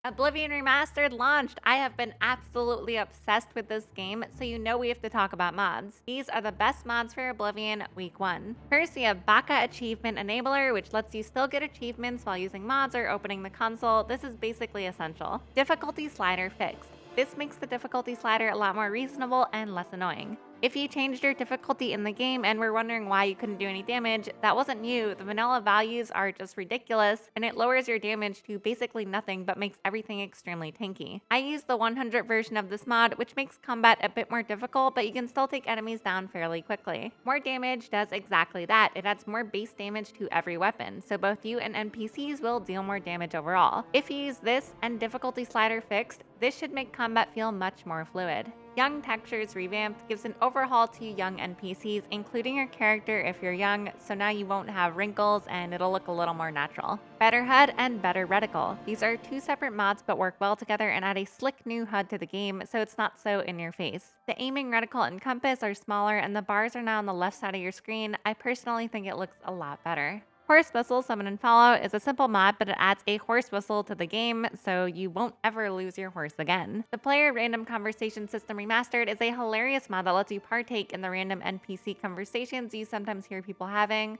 Oblivion Remastered launched! I have been absolutely obsessed with this game, so you know we have to talk about mods. These are the best mods for Oblivion Week 1. First, we have Baka Achievement Enabler, which lets you still get achievements while using mods or opening the console. This is basically essential. Difficulty Slider Fixed. This makes the difficulty slider a lot more reasonable and less annoying. If you changed your difficulty in the game and were wondering why you couldn't do any damage, that wasn't you. The vanilla values are just ridiculous, and it lowers your damage to basically nothing but makes everything extremely tanky. I use the 100 version of this mod, which makes combat a bit more difficult, but you can still take enemies down fairly quickly. More damage does exactly that. It adds more base damage to every weapon, so both you and NPCs will deal more damage overall. If you use this and difficulty slider fixed, this should make combat feel much more fluid. Young Textures Revamped gives an overhaul to young NPCs, including your character if you're young, so now you won't have wrinkles and it'll look a little more natural. Better HUD and Better Reticle. These are two separate mods but work well together and add a slick new HUD to the game, so it's not so in your face. The aiming reticle and compass are smaller and the bars are now on the left side of your screen. I personally think it looks a lot better. Horse Whistle Summon and Follow is a simple mod, but it adds a horse whistle to the game, so you won't ever lose your horse again. The Player Random Conversation System Remastered is a hilarious mod that lets you partake in the random NPC conversations you sometimes hear people having.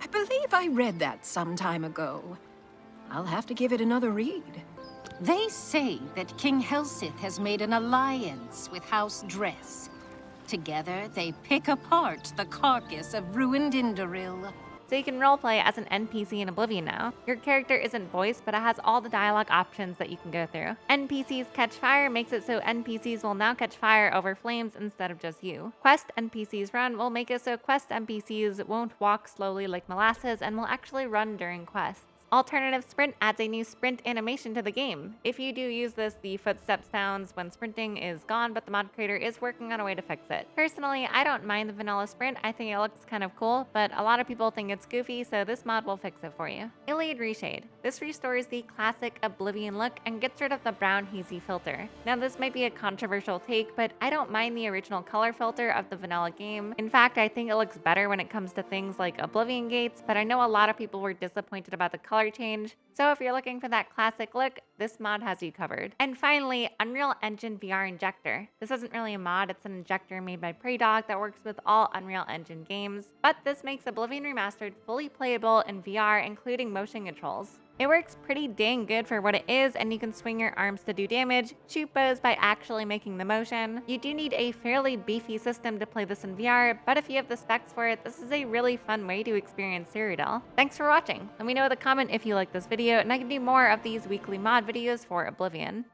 I believe I read that some time ago. I'll have to give it another read. They say that King Helsith has made an alliance with House Dress. Together, they pick apart the carcass of ruined Indoril. So you can roleplay as an NPC in Oblivion now. Your character isn't voiced, but it has all the dialogue options that you can go through. NPCs Catch Fire makes it so NPCs will now catch fire over flames instead of just you. Quest NPCS Run will make it so quest NPCs won't walk slowly like molasses and will actually run during quests. Alternative Sprint adds a new sprint animation to the game. If you do use this, the footstep sounds when sprinting is gone, but the mod creator is working on a way to fix it. Personally, I don't mind the vanilla sprint. I think it looks kind of cool, but a lot of people think it's goofy, so this mod will fix it for you. Ayleid Reshade. This restores the classic Oblivion look and gets rid of the brown hazy filter. Now this might be a controversial take, but I don't mind the original color filter of the vanilla game. In fact, I think it looks better when it comes to things like Oblivion gates, but I know a lot of people were disappointed about the color change, so if you're looking for that classic look, this mod has you covered. And finally, Unreal Engine VR Injector. This isn't really a mod, it's an injector made by PreyDog that works with all Unreal Engine games, but this makes Oblivion Remastered fully playable in VR, including motion controls. It works pretty dang good for what it is, and you can swing your arms to do damage, shoot bows by actually making the motion. You do need a fairly beefy system to play this in VR, but if you have the specs for it, this is a really fun way to experience Cyrodiil. Thanks for watching. Let me know in the comment if you like this video, and I can do more of these weekly mod videos for Oblivion.